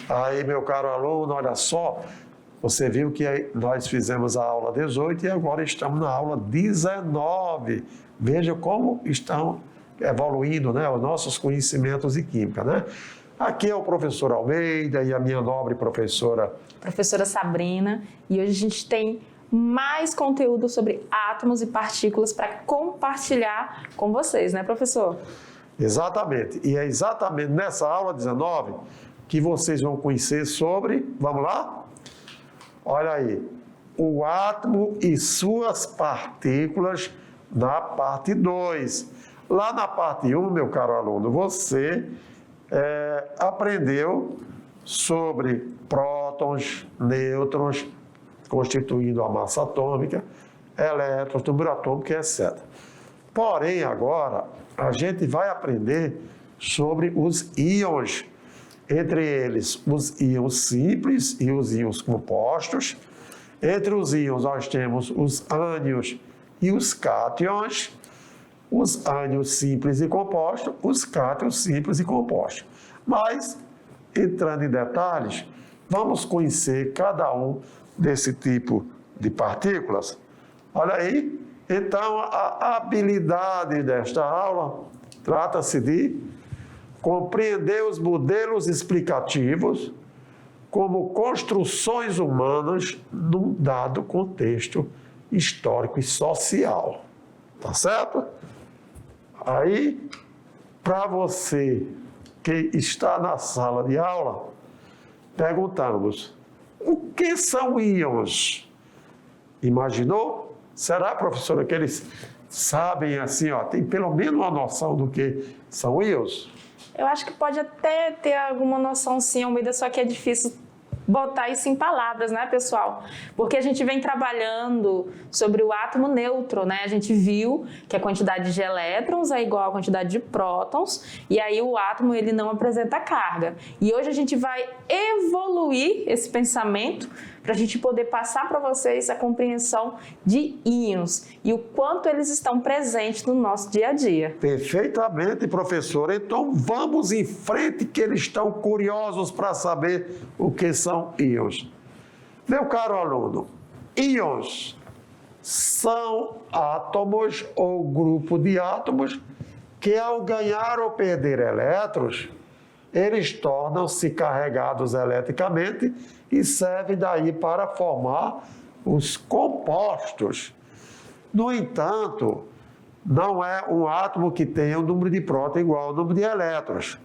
Aí, meu caro aluno, olha só, você viu que nós fizemos a aula 18 e agora estamos na aula 19. Veja como estão evoluindo, né, os nossos conhecimentos de química, né? Aqui é o professor Almeida e a minha nobre professora Sabrina, e hoje a gente tem mais conteúdo sobre átomos e partículas para compartilhar com vocês, né, professor? Exatamente. E é exatamente nessa aula 19 que vocês vão conhecer sobre, vamos lá? Olha aí, o átomo e suas partículas na parte 2. Lá na parte 1, meu caro aluno, você aprendeu sobre prótons, nêutrons, constituindo a massa atômica, elétrons, número atômico, etc. Porém, agora, a gente vai aprender sobre os íons, entre eles os íons simples e os íons compostos. Entre os íons nós temos os ânions e os cátions, os ânions simples e compostos, os cátions simples e compostos. Mas, entrando em detalhes, vamos conhecer cada um desse tipo de partículas. Olha aí, então a habilidade desta aula trata-se de compreender os modelos explicativos como construções humanas num dado contexto histórico e social. Tá certo? Aí, para você que está na sala de aula, perguntamos: o que são íons? Imaginou? Será, professora, que eles sabem assim, ó, tem pelo menos uma noção do que são íons? Eu acho que pode até ter alguma noção sim, Almeida, só que é difícil botar isso em palavras, né, pessoal? Porque a gente vem trabalhando sobre o átomo nêutron, né? A gente viu que a quantidade de elétrons é igual à quantidade de prótons, e aí o átomo ele não apresenta carga. E hoje a gente vai evoluir esse pensamento para a gente poder passar para vocês a compreensão de íons e o quanto eles estão presentes no nosso dia a dia. Perfeitamente, professor. Então vamos em frente, que eles estão curiosos para saber o que são íons. Meu caro aluno, íons são átomos ou grupo de átomos que, ao ganhar ou perder elétrons, eles tornam-se carregados eletricamente e servem daí para formar os compostos. No entanto, não é um átomo que tenha um número de prótons igual ao número de elétrons.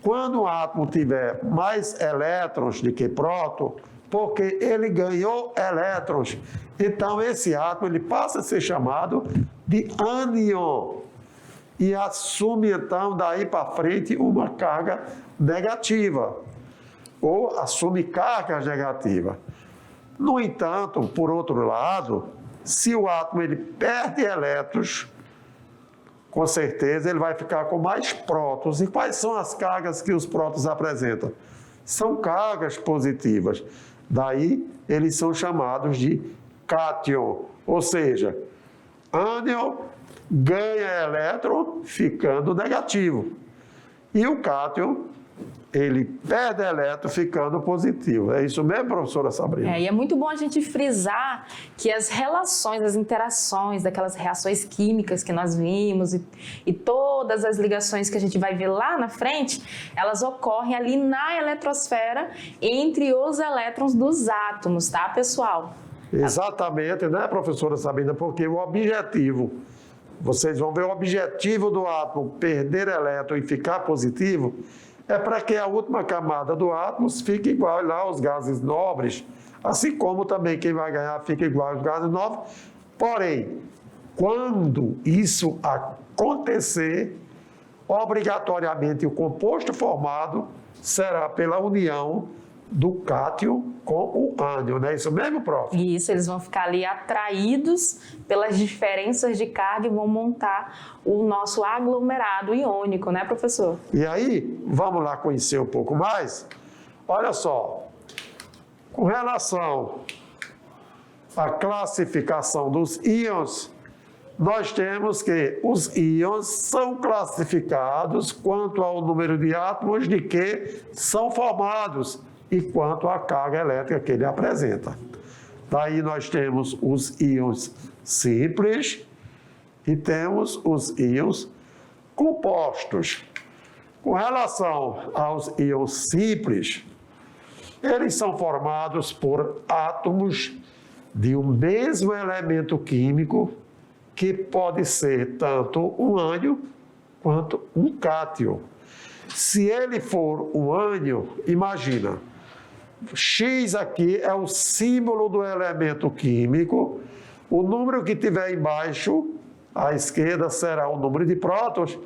Quando o átomo tiver mais elétrons do que prótons, porque ele ganhou elétrons, então esse átomo ele passa a ser chamado de ânion e assume então daí para frente uma carga negativa, ou assume cargas negativas. No entanto, por outro lado, se o átomo ele perde elétrons, com certeza ele vai ficar com mais prótons. E quais são as cargas que os prótons apresentam? São cargas positivas. Daí eles são chamados de cátion, ou seja, ânion ganha elétron ficando negativo. E o cátion, ele perde elétron ficando positivo. É isso mesmo, professora Sabrina? E é muito bom a gente frisar que as relações, as interações daquelas reações químicas que nós vimos e todas as ligações que a gente vai ver lá na frente, elas ocorrem ali na eletrosfera entre os elétrons dos átomos, tá, pessoal? Exatamente, né, professora Sabrina? Porque o objetivo, vocês vão ver o objetivo do átomo perder elétron e ficar positivo, é para que a última camada do átomo fique igual lá aos gases nobres, assim como também quem vai ganhar fica igual aos gases nobres. Porém, quando isso acontecer, obrigatoriamente o composto formado será pela união do cátion com o ânion, não é isso mesmo, prof? Isso, eles vão ficar ali atraídos pelas diferenças de carga e vão montar o nosso aglomerado iônico, né, professor? E aí, vamos lá conhecer um pouco mais? Olha só, com relação à classificação dos íons, nós temos que os íons são classificados quanto ao número de átomos de que são formados. e quanto à carga elétrica que ele apresenta. Daí nós temos os íons simples e temos os íons compostos. Com relação aos íons simples, eles são formados por átomos de um mesmo elemento químico, que pode ser tanto um ânion quanto um cátion. Se ele for um ânion, imagina, X aqui é o símbolo do elemento químico, o número que tiver embaixo, à esquerda, será o número de prótons,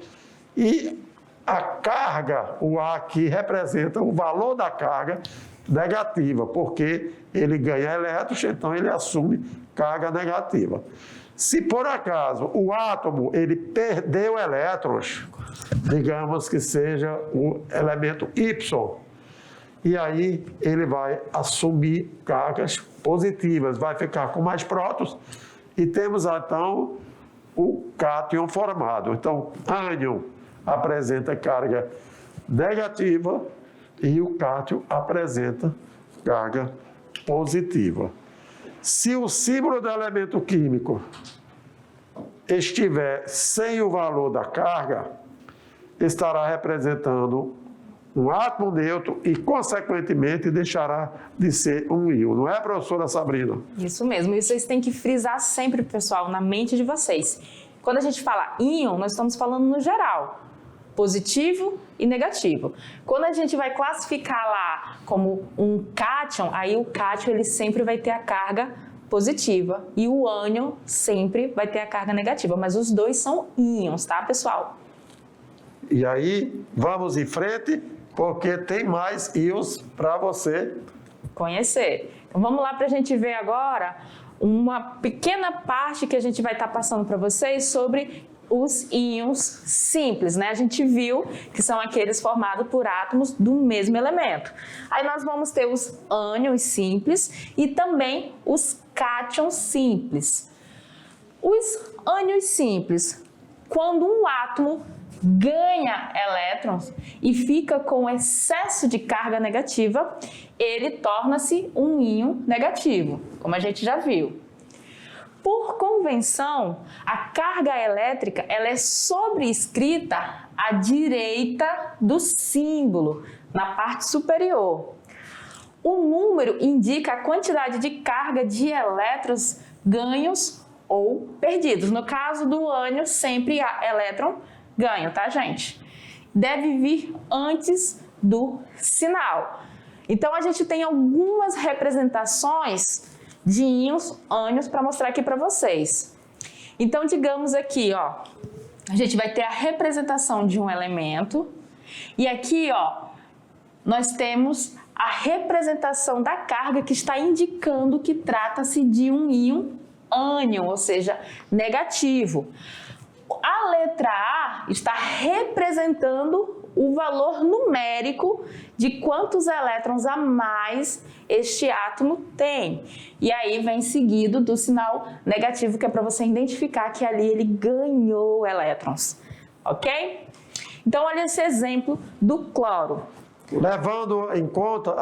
e a carga, o A aqui, representa o valor da carga negativa, porque ele ganha elétrons, então ele assume carga negativa. Se por acaso o átomo ele perdeu elétrons, digamos que seja o elemento Y, e aí ele vai assumir cargas positivas, vai ficar com mais prótons, e temos então o cátion formado. Então, ânion apresenta carga negativa e o cátion apresenta carga positiva. Se o símbolo do elemento químico estiver sem o valor da carga, estará representando um átomo neutro e, consequentemente, deixará de ser um íon. Não é, professora Sabrina? Isso mesmo. E vocês têm que frisar sempre, pessoal, na mente de vocês. Quando a gente fala íon, nós estamos falando no geral. Positivo e negativo. Quando a gente vai classificar lá como um cátion, aí o cátion ele sempre vai ter a carga positiva e o ânion sempre vai ter a carga negativa, mas os dois são íons, tá, pessoal? E aí, vamos em frente, porque tem mais íons para você conhecer. Então vamos lá para a gente ver agora uma pequena parte que a gente vai estar passando para vocês sobre os íons simples, né? A gente viu que são aqueles formados por átomos do mesmo elemento. Aí nós vamos ter os ânions simples e também os cátions simples. Os ânions simples, quando um átomo ganha elétrons e fica com excesso de carga negativa, ele torna-se um íon negativo, como a gente já viu. Por convenção, a carga elétrica ela é sobrescrita à direita do símbolo, na parte superior. O número indica a quantidade de carga de elétrons ganhos ou perdidos. No caso do ânion, sempre há elétron ganho, tá, gente? Deve vir antes do sinal. Então, a gente tem algumas representações de íons, ânions, para mostrar aqui para vocês. Então, digamos aqui, ó, a gente vai ter a representação de um elemento e aqui, ó, nós temos a representação da carga que está indicando que trata-se de um íon ânion, ou seja, negativo. A letra A está representando o valor numérico de quantos elétrons a mais este átomo tem. E aí vem seguido do sinal negativo, que é para você identificar que ali ele ganhou elétrons, ok? Então, olha esse exemplo do cloro. Levando em conta,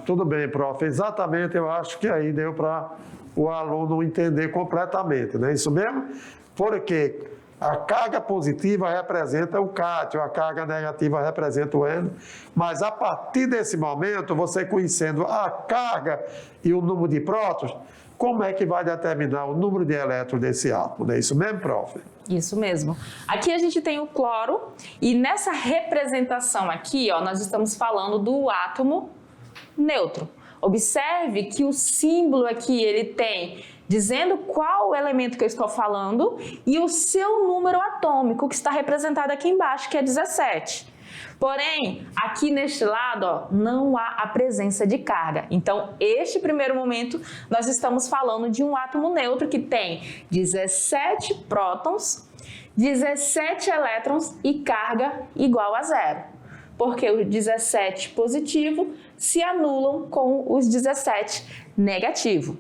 tudo bem, prof, exatamente, eu acho que aí deu para o aluno entender completamente, não é isso mesmo? Porque a carga positiva representa o cátion, a carga negativa representa o ânion, mas a partir desse momento, você conhecendo a carga e o número de prótons, como é que vai determinar o número de elétrons desse átomo? Não é isso mesmo, prof? Isso mesmo. Aqui a gente tem o cloro e nessa representação aqui, ó, nós estamos falando do átomo neutro. Observe que o símbolo aqui ele tem dizendo qual o elemento que eu estou falando e o seu número atômico que está representado aqui embaixo, que é 17. Porém, aqui neste lado, ó, não há a presença de carga. Então, este primeiro momento, nós estamos falando de um átomo neutro que tem 17 prótons, 17 elétrons e carga igual a 0. Porque os 17 positivo se anulam com os 17 negativo.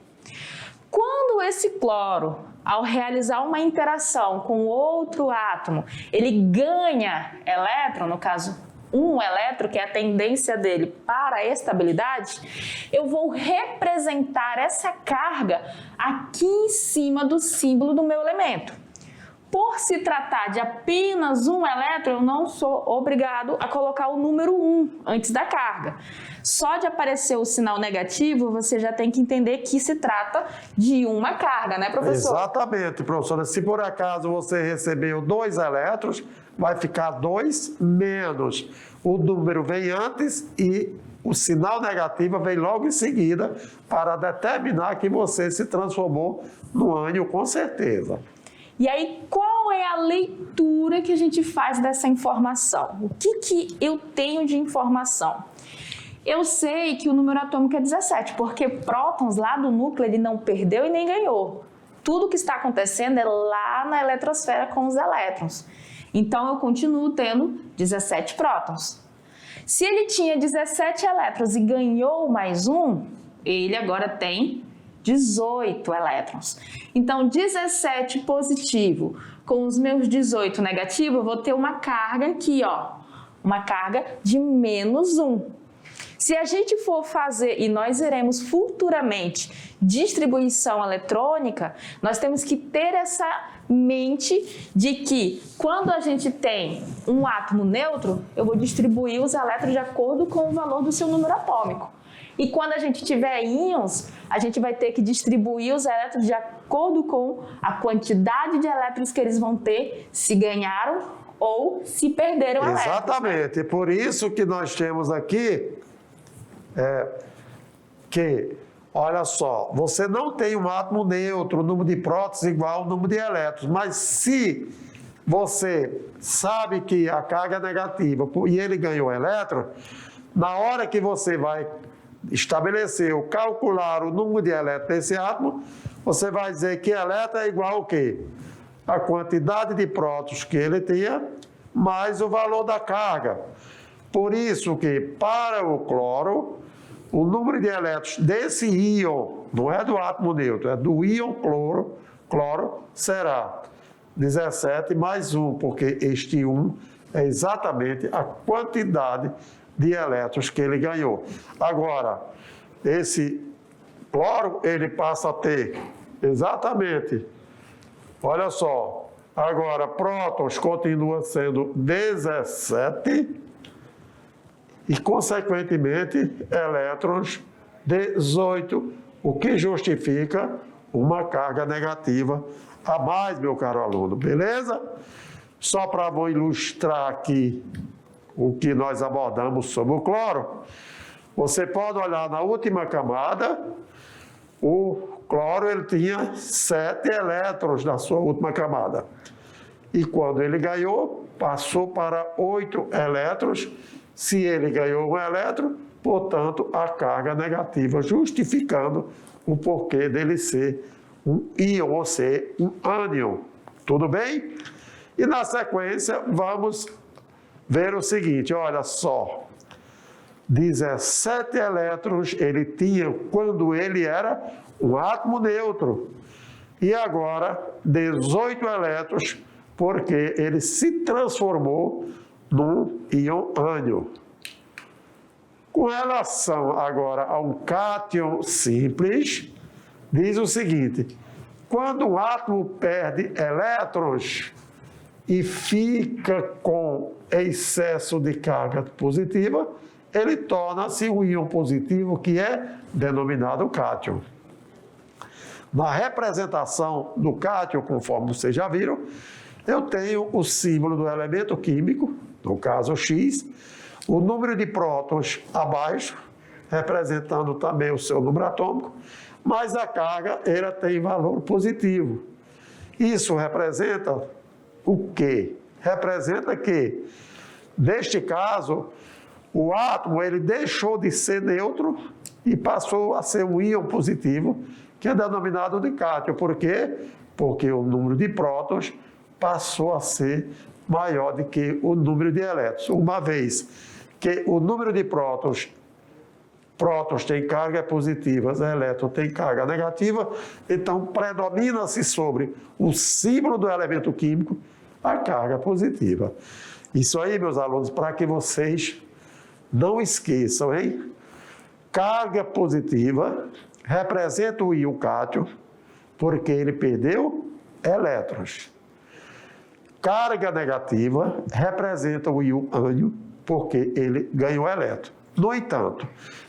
Quando esse cloro, ao realizar uma interação com outro átomo, ele ganha elétron, no caso um elétron, que é a tendência dele para a estabilidade, eu vou representar essa carga aqui em cima do símbolo do meu elemento. Por se tratar de apenas um elétron, eu não sou obrigado a colocar o número 1 antes da carga. Só de aparecer o sinal negativo, você já tem que entender que se trata de uma carga, né, professor? Exatamente, professora. Se por acaso você recebeu 2 elétrons, vai ficar 2 menos. O número vem antes e o sinal negativo vem logo em seguida para determinar que você se transformou no ânion, com certeza. E aí, qual é a leitura que a gente faz dessa informação? O que eu tenho de informação? Eu sei que o número atômico é 17, porque prótons lá do núcleo ele não perdeu e nem ganhou. Tudo que está acontecendo é lá na eletrosfera com os elétrons. Então, eu continuo tendo 17 prótons. Se ele tinha 17 elétrons e ganhou mais um, ele agora tem 18 elétrons. Então, 17 positivo com os meus 18 negativo, eu vou ter uma carga aqui, ó, uma carga de menos 1. Se a gente for fazer, e nós iremos futuramente, distribuição eletrônica, nós temos que ter essa mente de que quando a gente tem um átomo neutro, eu vou distribuir os elétrons de acordo com o valor do seu número atômico. E quando a gente tiver íons, a gente vai ter que distribuir os elétrons de acordo com a quantidade de elétrons que eles vão ter, se ganharam ou se perderam elétrons. Exatamente. Por isso que nós temos aqui que, olha só, você não tem um átomo neutro, o número de prótons igual ao número de elétrons, mas se você sabe que a carga é negativa e ele ganhou elétron, na hora que você vai estabelecer ou calcular o número de elétrons desse átomo, você vai dizer que elétron é igual ao quê? A quantidade de prótons que ele tinha, mais o valor da carga. Por isso que, para o cloro, o número de elétrons desse íon, não é do átomo neutro, é do íon cloro, será 17 mais 1, porque este 1 é exatamente a quantidade de elétrons que ele ganhou. Agora, esse cloro, ele passa a ter exatamente, olha só, agora prótons continua sendo 17 e, consequentemente, elétrons 18, o que justifica uma carga negativa a mais, meu caro aluno, beleza? Só para vou ilustrar aqui o que nós abordamos sobre o cloro, você pode olhar na última camada, o cloro ele tinha 7 elétrons na sua última camada. E quando ele ganhou, passou para 8 elétrons. Se ele ganhou um elétron, portanto, a carga negativa, justificando o porquê dele ser um íon, ou ser um ânion. Tudo bem? E na sequência, vamos ver o seguinte, olha só. 17 elétrons ele tinha quando ele era um átomo neutro. E agora, 18 elétrons, porque ele se transformou num íon ânion. Com relação agora a um cátion simples, diz o seguinte: quando um átomo perde elétrons e fica com excesso de carga positiva, ele torna-se um íon positivo, que é denominado cátion. Na representação do cátion, conforme vocês já viram, eu tenho o símbolo do elemento químico, no caso X, o número de prótons abaixo, representando também o seu número atômico, mas a carga ela tem valor positivo. Isso representa o quê? Representa que, neste caso, o átomo ele deixou de ser neutro e passou a ser um íon positivo, que é denominado de cátion. Por quê? Porque o número de prótons passou a ser maior do que o número de elétrons. Uma vez que o número de prótons tem carga positiva, elétrons tem carga negativa, então predomina-se sobre o símbolo do elemento químico a carga positiva. Isso aí, meus alunos, para que vocês não esqueçam, hein? Carga positiva representa o íon cátio, porque ele perdeu elétrons. Carga negativa representa o íon ânion, porque ele ganhou elétron. No entanto,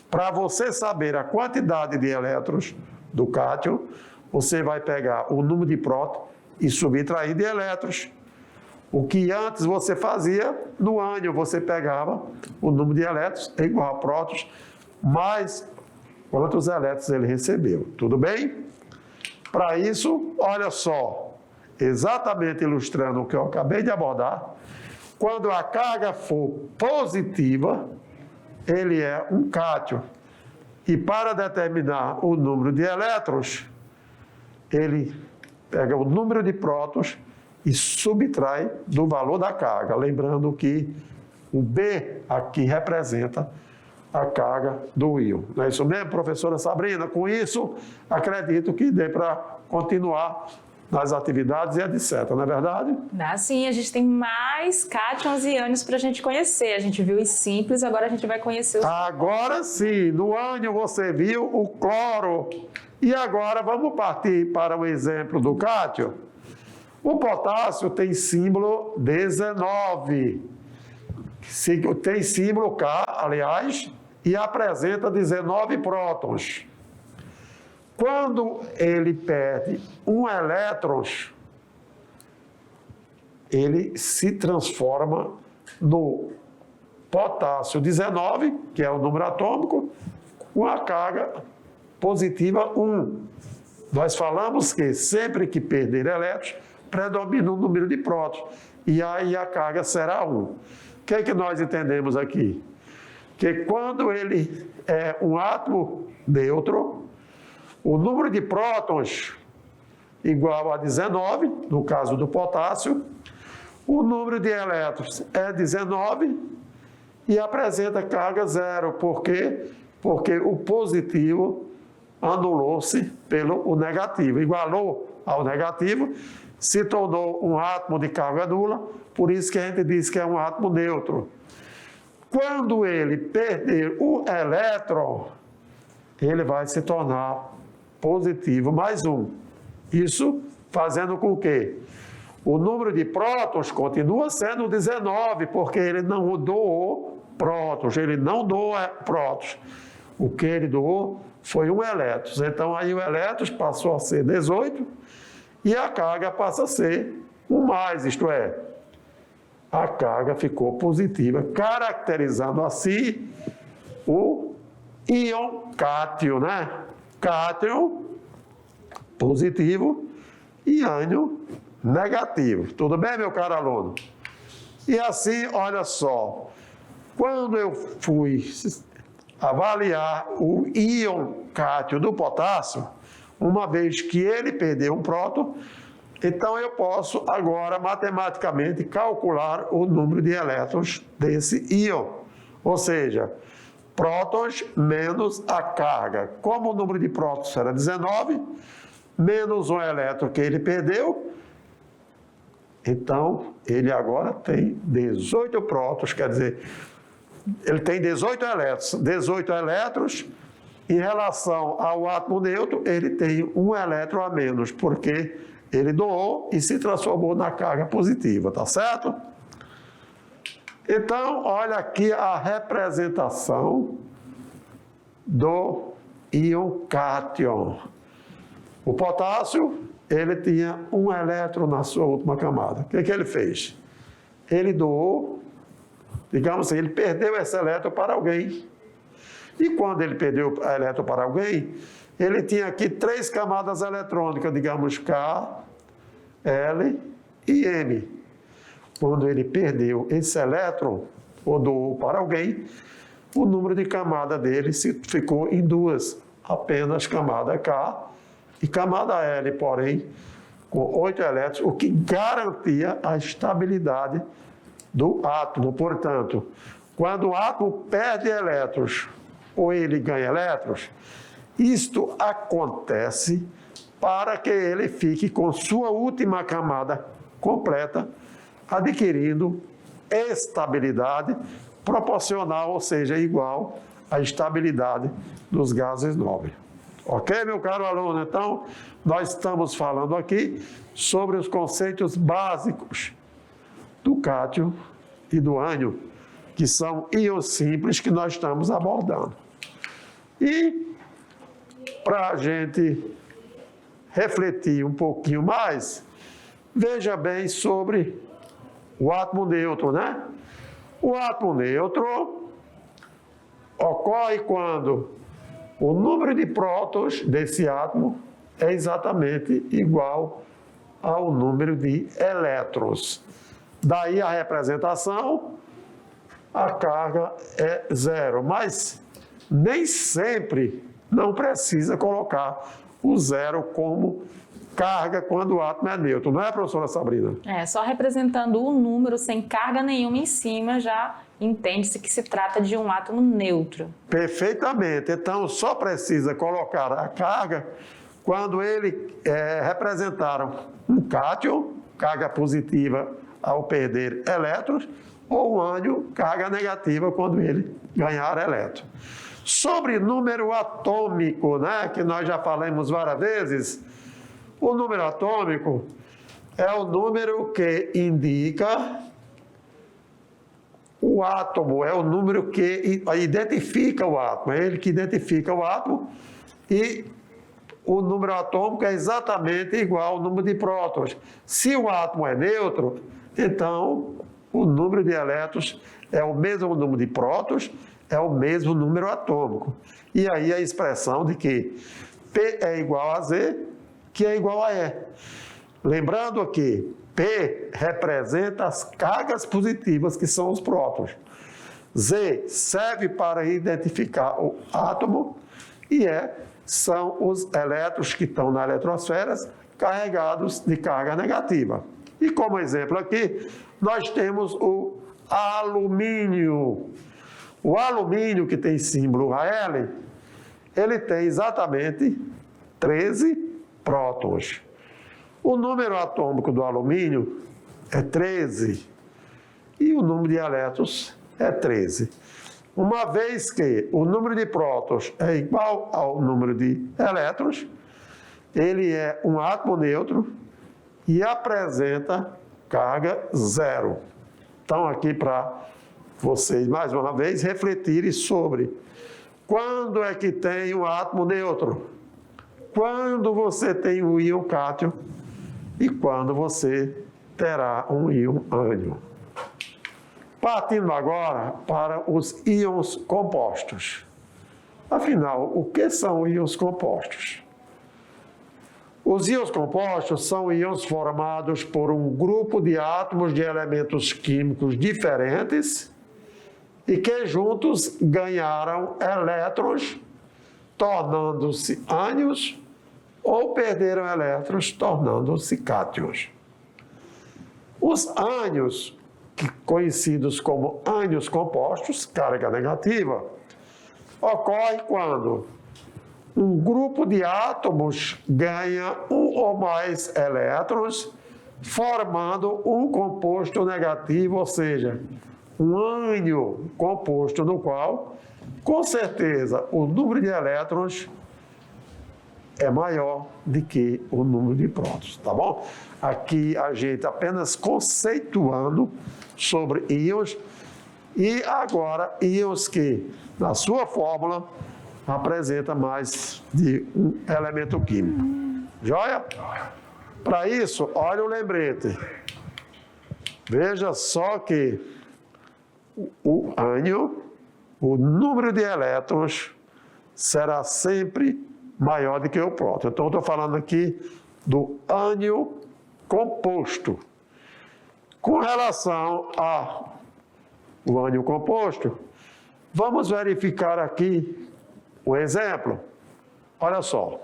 para você saber a quantidade de elétrons do cátio, você vai pegar o número de prótons e subtrair de elétrons. O que antes você fazia, no ânion você pegava o número de elétrons igual a prótons, mais quantos elétrons ele recebeu. Tudo bem? Para isso, olha só, exatamente ilustrando o que eu acabei de abordar, quando a carga for positiva, ele é um cátio. E para determinar o número de elétrons, ele pega o número de prótons e subtrai do valor da carga. Lembrando que o B aqui representa a carga do íon. Não é isso mesmo, professora Sabrina? Com isso, acredito que dê para continuar nas atividades e etc. Não é verdade? Dá sim, a gente tem mais cátions e ânions para a gente conhecer. A gente viu os simples, agora a gente vai conhecer os... Agora sim, no ânion você viu o cloro. E agora vamos partir para o exemplo do cátio. O potássio tem símbolo 19. Tem símbolo K, aliás, e apresenta 19 prótons. Quando ele perde um elétron, ele se transforma no potássio 19, que é o número atômico, com a carga positiva 1. Nós falamos que sempre que perder elétrons, predomina o número de prótons, e aí a carga será 1. O que é que nós entendemos aqui? Que quando ele é um átomo neutro, o número de prótons igual a 19, no caso do potássio, o número de elétrons é 19 e apresenta carga 0. Por quê? Porque o positivo anulou-se pelo o negativo, igualou ao negativo, se tornou um átomo de carga nula, por isso que a gente diz que é um átomo neutro. Quando ele perder o elétron, ele vai se tornar positivo mais 1. Isso fazendo com que o número de prótons continua sendo 19, porque ele não doou prótons, ele não doa prótons. O que ele doou foi um elétron. Então aí o elétron passou a ser 18 e a carga passa a ser 1+, isto é, a carga ficou positiva, caracterizando assim o íon cátio, né? Cátion positivo e ânion negativo. Tudo bem, meu caro aluno? E assim, olha só, quando eu fui avaliar o íon cátio do potássio, uma vez que ele perdeu um próton, então eu posso agora matematicamente calcular o número de elétrons desse íon. Ou seja, prótons menos a carga. Como o número de prótons era 19, menos um elétron que ele perdeu, então ele agora tem 18 prótons, quer dizer, ele tem 18 elétrons. 18 elétrons, em relação ao átomo neutro, ele tem um elétron a menos, porque ele doou e se transformou na carga positiva, tá certo? Então, olha aqui a representação do íon cátion. O potássio, ele tinha um elétron na sua última camada. O que ele fez? Ele doou, digamos assim, ele perdeu esse elétron para alguém. E quando ele perdeu o elétron para alguém, ele tinha aqui 3 camadas eletrônicas, digamos K, L e M. Quando ele perdeu esse elétron, ou doou para alguém, o número de camada dele ficou em 2, apenas camada K e camada L, porém, com 8 elétrons, o que garantia a estabilidade do átomo. Portanto, quando o átomo perde elétrons ou ele ganha elétrons, isto acontece para que ele fique com sua última camada completa, adquirindo estabilidade proporcional, ou seja, igual à estabilidade dos gases nobres. Ok, meu caro aluno? Então, nós estamos falando aqui sobre os conceitos básicos do cátio e do ânion, que são íons simples que nós estamos abordando. E, para a gente refletir um pouquinho mais, veja bem sobre o átomo neutro, né? O átomo neutro ocorre quando o número de prótons desse átomo é exatamente igual ao número de elétrons. Daí a representação, a carga é zero, mas nem sempre não precisa colocar o zero como carga quando o átomo é neutro, não é, professora Sabrina? Só representando o número sem carga nenhuma em cima já entende-se que se trata de um átomo neutro. Perfeitamente. Então, só precisa colocar a carga quando ele representaram um cátion, carga positiva ao perder elétrons, ou um ânion, carga negativa quando ele ganhar elétrons. Sobre número atômico, né, que nós já falamos várias vezes, o número atômico é o número que indica o átomo, é o número que identifica o átomo, é ele que identifica o átomo, e o número atômico é exatamente igual ao número de prótons. Se o átomo é neutro, então o número de elétrons é o mesmo número de prótons, é o mesmo número atômico. E aí a expressão de que P é igual a Z, que é igual a E. Lembrando que P representa as cargas positivas, que são os prótons. Z serve para identificar o átomo e E são os elétrons que estão na eletrosfera carregados de carga negativa. E como exemplo aqui, nós temos o alumínio. O alumínio, que tem símbolo Al, ele tem exatamente 13 prótons. O número atômico do alumínio é 13 e o número de elétrons é 13. Uma vez que o número de prótons é igual ao número de elétrons, ele é um átomo neutro e apresenta carga zero. Então, aqui para vocês, mais uma vez, refletirem sobre quando é que tem um átomo neutro, quando você tem um íon cátion e quando você terá um íon ânion. Partindo agora para os íons compostos. Afinal, o que são íons compostos? Os íons compostos são íons formados por um grupo de átomos de elementos químicos diferentes e que juntos ganharam elétrons, tornando-se ânions, ou perderam elétrons, tornando-se cátions. Os ânions, conhecidos como ânions compostos, carga negativa, ocorre quando um grupo de átomos ganha um ou mais elétrons, formando um composto negativo, ou seja, um ânion composto no qual, com certeza, o número de elétrons é maior do que o número de prótons, tá bom? Aqui a gente apenas conceituando sobre íons, e agora íons que, na sua fórmula, apresenta mais de um elemento químico. Joia? Para isso, olha o lembrete. Veja só que o ânion, o número de elétrons, será sempre maior do que o próton. Então, estou falando aqui do ânion composto. Com relação ao ânion composto, vamos verificar aqui um exemplo. Olha só.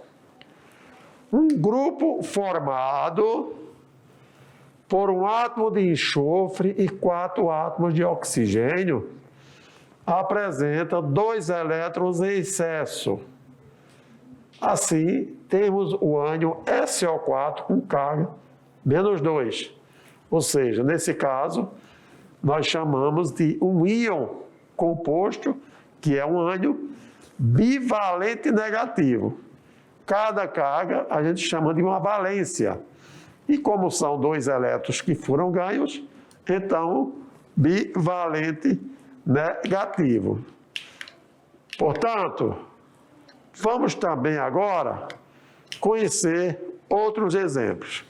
Um grupo formado por um átomo de enxofre e 4 átomos de oxigênio apresenta 2 elétrons em excesso. Assim, temos o ânion SO4 com carga -2. Ou seja, nesse caso, nós chamamos de um íon composto, que é um ânion bivalente negativo. Cada carga a gente chama de uma valência. E como são 2 elétrons que foram ganhos, então bivalente negativo. Portanto, vamos também agora conhecer outros exemplos.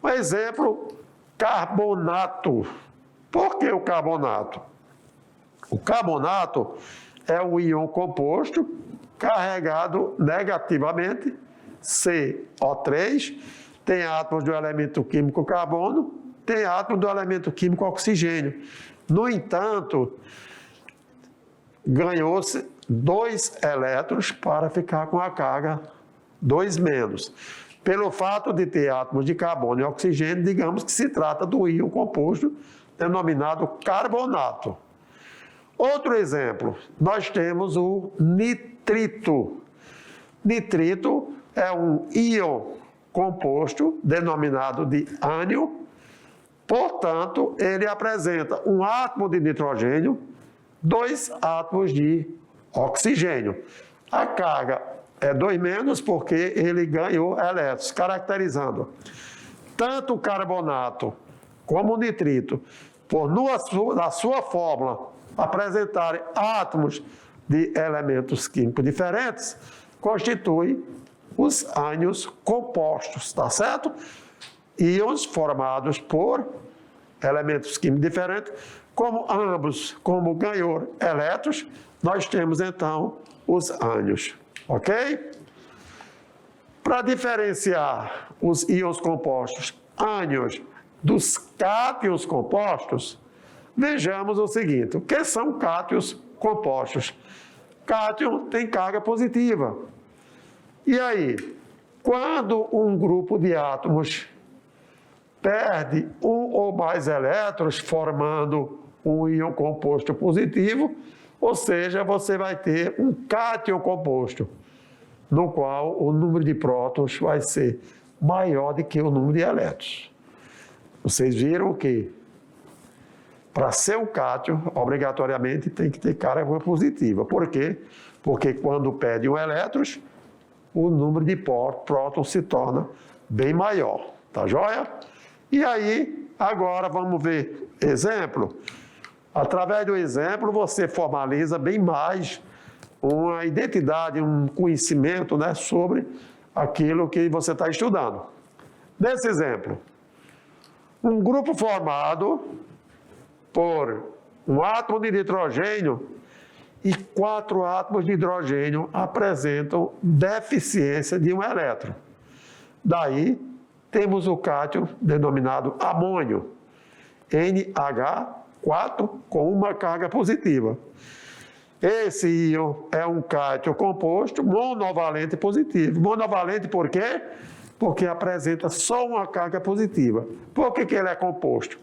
Um exemplo, carbonato. Por que o carbonato? O carbonato é um íon composto carregado negativamente, CO3, tem átomos do elemento químico carbono, tem átomos do elemento químico oxigênio. No entanto, ganhou-se 2 elétrons para ficar com a carga 2 menos. Pelo fato de ter átomos de carbono e oxigênio, digamos que se trata do íon composto denominado carbonato. Outro exemplo, nós temos o nitrito. Nitrito é um íon composto denominado de ânion, portanto, ele apresenta um átomo de nitrogênio, 2 átomos de oxigênio. A carga é 2 menos porque ele ganhou elétrons, caracterizando tanto o carbonato como o nitrito, por na sua fórmula apresentarem átomos de elementos químicos diferentes, constitui os ânions compostos, tá certo? Íons formados por elementos químicos diferentes, como ganhou elétrons, nós temos então os ânions, ok? Para diferenciar os íons compostos ânions dos cátions compostos, vejamos o seguinte: o que são cátions compostos? Cátion tem carga positiva. E aí, quando um grupo de átomos perde um ou mais elétrons, formando um íon composto positivo, ou seja, você vai ter um cátion composto, no qual o número de prótons vai ser maior do que o número de elétrons. Vocês viram que para ser um cátion, obrigatoriamente tem que ter carga positiva. Por quê? Porque quando perde um elétrons, o número de prótons se torna bem maior. Tá joia? E aí, agora vamos ver exemplo. Através do exemplo, você formaliza bem mais uma identidade, um conhecimento, né, sobre aquilo que você está estudando. Nesse exemplo, um grupo formado por um átomo de nitrogênio e 4 átomos de hidrogênio apresentam deficiência de um elétron. Daí, temos o cátion denominado amônio, NH4, com uma carga positiva. Esse íon é um cátion composto monovalente positivo. Monovalente por quê? Porque apresenta só uma carga positiva. Por que ele é composto?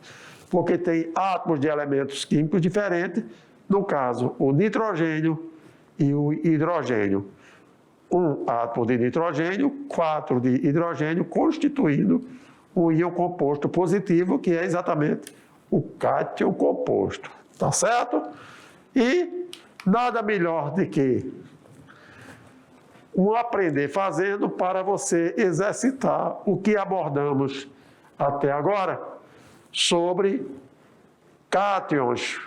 Porque tem átomos de elementos químicos diferentes, no caso, o nitrogênio e o hidrogênio. Um átomo de nitrogênio, 4 de hidrogênio, constituindo um íon composto positivo, que é exatamente o cátion composto. Tá certo? E nada melhor do que um aprender fazendo para você exercitar o que abordamos até agora sobre cátions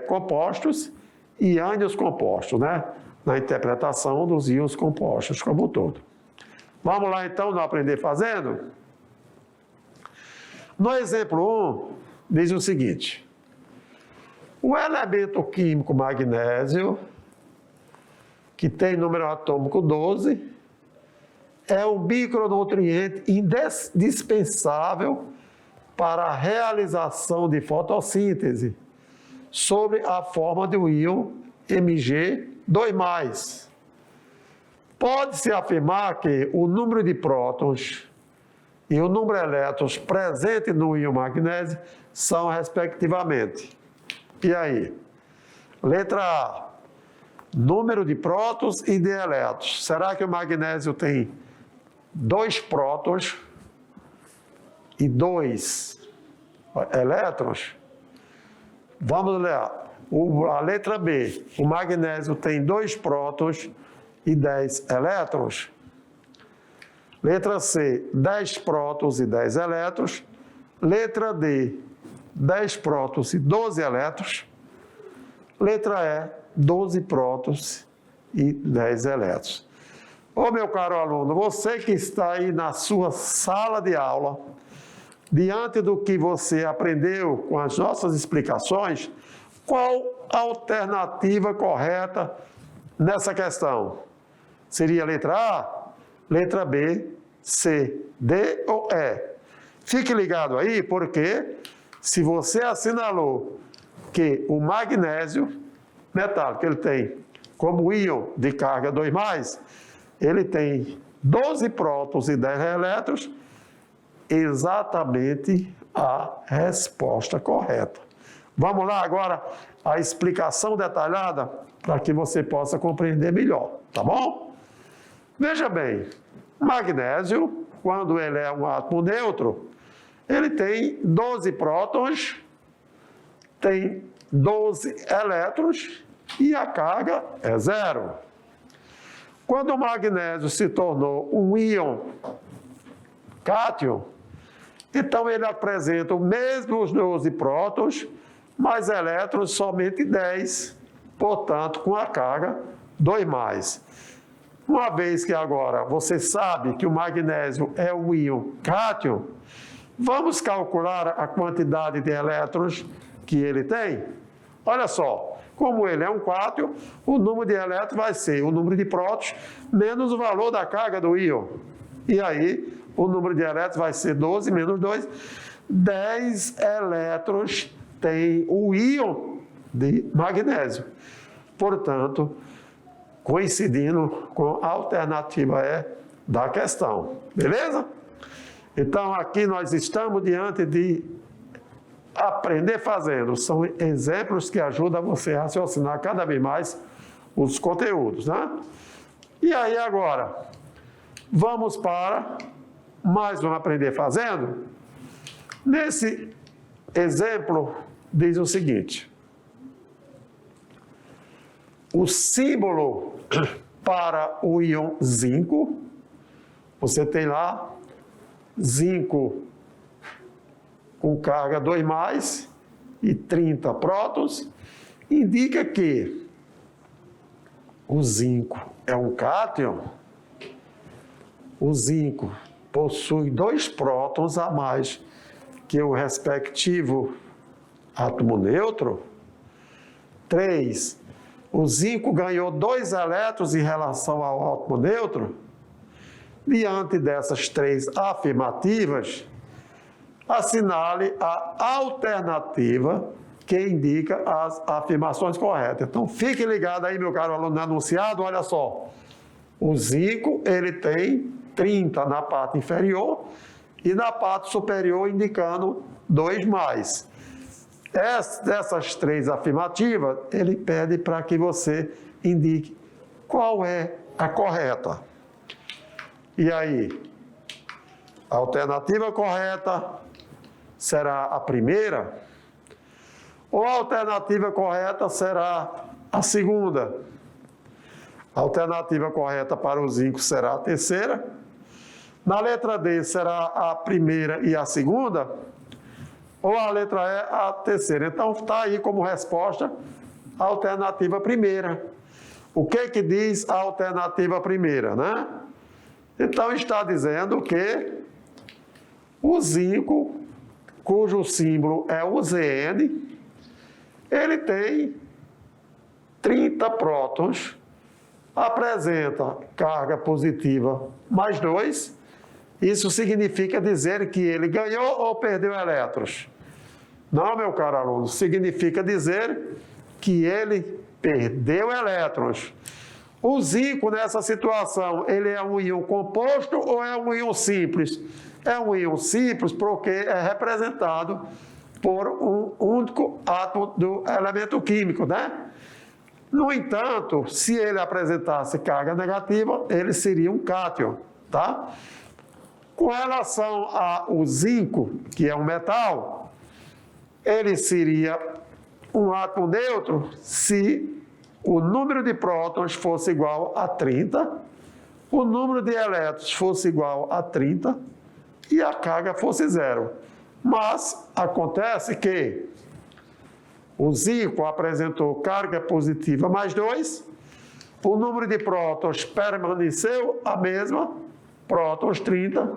compostos e ânions compostos, né? Na interpretação dos íons compostos como um todo. Vamos lá então no aprender fazendo? No exemplo 1, diz o seguinte: o elemento químico magnésio, que tem número atômico 12, é um micronutriente indispensável para a realização de fotossíntese, sobre a forma do íon Mg2+. Pode-se afirmar que o número de prótons e o número de elétrons presentes no íon magnésio são, respectivamente. E aí? Letra A, número de prótons e de elétrons. Será que o magnésio tem 2 prótons e 2 elétrons. Vamos ler. A letra B. O magnésio tem 2 prótons e 10 elétrons. Letra C, 10 prótons e 10 elétrons. Letra D, 10 prótons e 12 elétrons. Letra E, 12 prótons e 10 elétrons. Ô, meu caro aluno, você que está aí na sua sala de aula, diante do que você aprendeu com as nossas explicações, qual a alternativa correta nessa questão? Seria a letra A, letra B, C, D ou E? Fique ligado aí, porque se você assinalou que o magnésio metálico, ele tem como íon de carga 2+, ele tem 12 prótons e 10 elétrons, exatamente a resposta correta. Vamos lá agora a explicação detalhada para que você possa compreender melhor, tá bom? Veja bem, magnésio, quando ele é um átomo neutro, ele tem 12 prótons, tem 12 elétrons e a carga é 0. Quando o magnésio se tornou um íon cátion, então ele apresenta os mesmos 12 prótons, mais elétrons somente 10, portanto, com a carga 2+. Uma vez que agora você sabe que o magnésio é um íon cátion, vamos calcular a quantidade de elétrons que ele tem? Olha só, como ele é um cátion, o número de elétrons vai ser o número de prótons menos o valor da carga do íon. E aí, o número de elétrons vai ser 12 menos 2, 10 elétrons tem o íon de magnésio. Portanto, coincidindo com a alternativa E da questão. Beleza? Então, aqui nós estamos diante de aprender fazendo. São exemplos que ajudam você a raciocinar cada vez mais os conteúdos, né? E aí, agora, vamos para mais um aprender fazendo. Nesse exemplo, diz o seguinte: o símbolo para o íon zinco, você tem lá zinco com carga 2+ e 30 prótons, indica que o zinco é um cátion. O zinco possui 2 prótons a mais que o respectivo átomo neutro. 3. O zinco ganhou 2 elétrons em relação ao átomo neutro. Diante dessas 3 afirmativas, assinale a alternativa que indica as afirmações corretas. Então, fique ligado aí, meu caro aluno anunciado, olha só. O zinco, ele tem 30 na parte inferior e na parte superior indicando 2+. Dessas 3 afirmativas, ele pede para que você indique qual é a correta. E aí, a alternativa correta será a primeira, ou a alternativa correta será a segunda. A alternativa correta para o zinco será a terceira. Na letra D será a primeira e a segunda, ou a letra E a terceira. Então, está aí como resposta a alternativa primeira. O que diz a alternativa primeira, né? Então, está dizendo que o zinco, cujo símbolo é o Zn, ele tem 30 prótons, apresenta carga positiva mais 2. Isso significa dizer que ele ganhou ou perdeu elétrons? Não, meu caro aluno, significa dizer que ele perdeu elétrons. O zinco, nessa situação, ele é um íon composto ou é um íon simples? É um íon simples porque é representado por um único átomo do elemento químico, né? No entanto, se ele apresentasse carga negativa, ele seria um cátion, tá? Com relação ao zinco, que é um metal, ele seria um átomo neutro se o número de prótons fosse igual a 30, o número de elétrons fosse igual a 30 e a carga fosse zero. Mas acontece que o zinco apresentou carga positiva mais 2, o número de prótons permaneceu a mesma, prótons 30.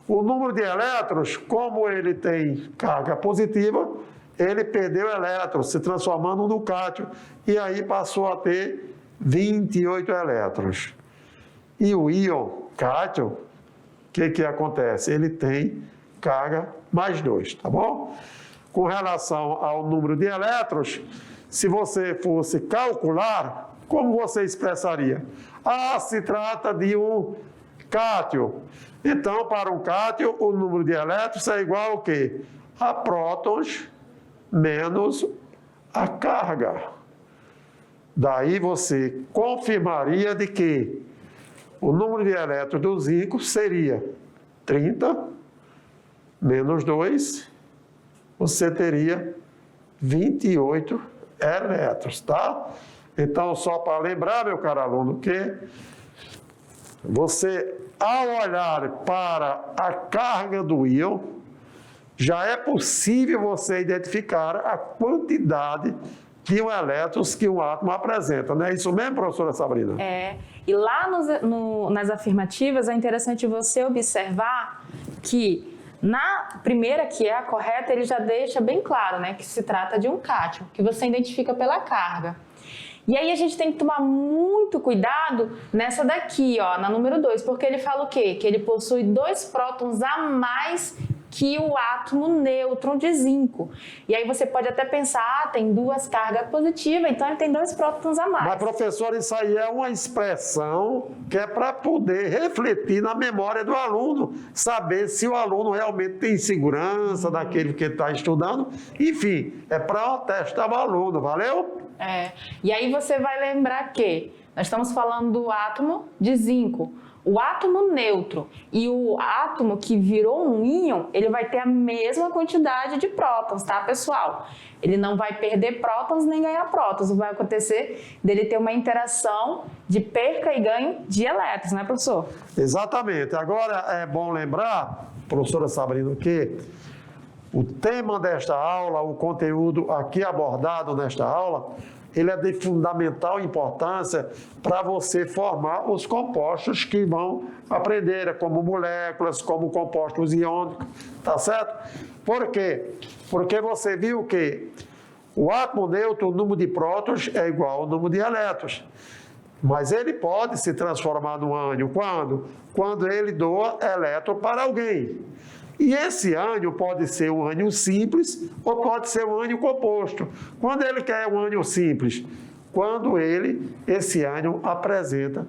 O número de elétrons, como ele tem carga positiva, ele perdeu elétrons, se transformando no cátio, e aí passou a ter 28 elétrons. E o íon cátio, o que acontece? Ele tem carga mais 2, tá bom? Com relação ao número de elétrons, se você fosse calcular, como você expressaria? Ah, se trata de um cátio. Então, para um cátio, o número de elétrons é igual ao quê? A prótons menos a carga. Daí você confirmaria de que o número de elétrons do zinco seria 30 menos 2, você teria 28 elétrons, tá? Então, só para lembrar, meu caro aluno, que você, ao olhar para a carga do íon, já é possível você identificar a quantidade de elétrons que um átomo apresenta. Não é isso mesmo, professora Sabrina? E lá nas afirmativas é interessante você observar que na primeira, que é a correta, ele já deixa bem claro, né, que se trata de um cátion, que você identifica pela carga. E aí a gente tem que tomar muito cuidado nessa daqui, ó, na número 2, porque ele fala o quê? Que ele possui 2 prótons a mais que o átomo nêutron de zinco. E aí você pode até pensar, tem 2 cargas positivas, então ele tem 2 prótons a mais. Mas, professor, isso aí é uma expressão que é para poder refletir na memória do aluno, saber se o aluno realmente tem segurança daquele que está estudando. Enfim, é para testar o aluno, valeu? E aí você vai lembrar que nós estamos falando do átomo de zinco. O átomo neutro e o átomo que virou um íon, ele vai ter a mesma quantidade de prótons, tá, pessoal? Ele não vai perder prótons nem ganhar prótons. Vai acontecer dele ter uma interação de perca e ganho de elétrons, né, professor? Exatamente. Agora, é bom lembrar, professora Sabrina, que o tema desta aula, o conteúdo aqui abordado nesta aula, ele é de fundamental importância para você formar os compostos que vão aprender, como moléculas, como compostos iônicos, tá certo? Por quê? Porque você viu que o átomo neutro, o número de prótons é igual ao número de elétrons. Mas ele pode se transformar num ânion quando? Quando ele doa elétron para alguém. E esse ânion pode ser um ânion simples ou pode ser um ânion composto. Quando ele quer um ânion simples? Quando esse ânion apresenta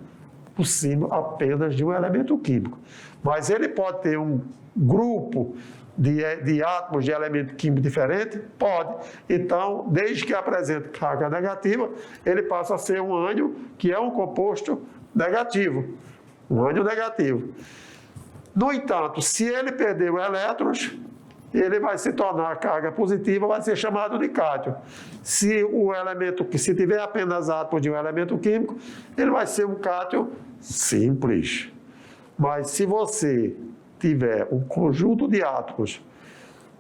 o símbolo apenas de um elemento químico. Mas ele pode ter um grupo de átomos de elemento químico diferente? Pode. Então, desde que apresente carga negativa, ele passa a ser um ânion que é um composto negativo. Um ânion negativo. No entanto, se ele perder elétrons, ele vai se tornar carga positiva, vai ser chamado de cátion. Se tiver apenas átomos de um elemento químico, ele vai ser um cátion simples. Mas se você tiver um conjunto de átomos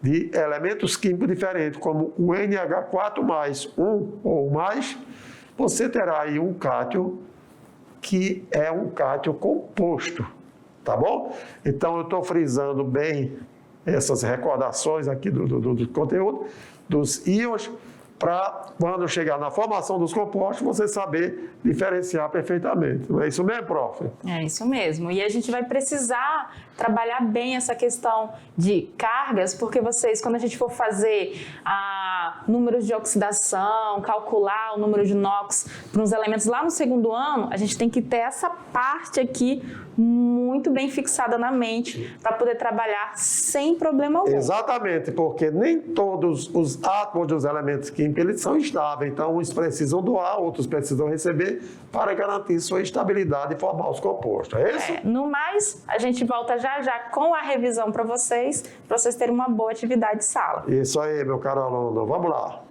de elementos químicos diferentes, como o NH4 mais um ou mais, você terá aí um cátion que é um cátion composto. Tá bom? Então, eu estou frisando bem essas recordações aqui do conteúdo, dos íons, para quando chegar na formação dos compostos, você saber diferenciar perfeitamente. Não é isso mesmo, prof? É isso mesmo. E a gente vai precisar trabalhar bem essa questão de cargas, porque vocês, quando a gente for fazer números de oxidação, calcular o número de NOx para uns elementos lá no segundo ano, a gente tem que ter essa parte aqui muito bem fixada na mente para poder trabalhar sem problema algum. Exatamente, porque nem todos os átomos dos elementos químicos eles são estáveis. Então, uns precisam doar, outros precisam receber para garantir sua estabilidade e formar os compostos. É isso? No mais, a gente volta já já com a revisão para vocês terem uma boa atividade de sala. Isso aí, meu caro aluno. Vamos lá.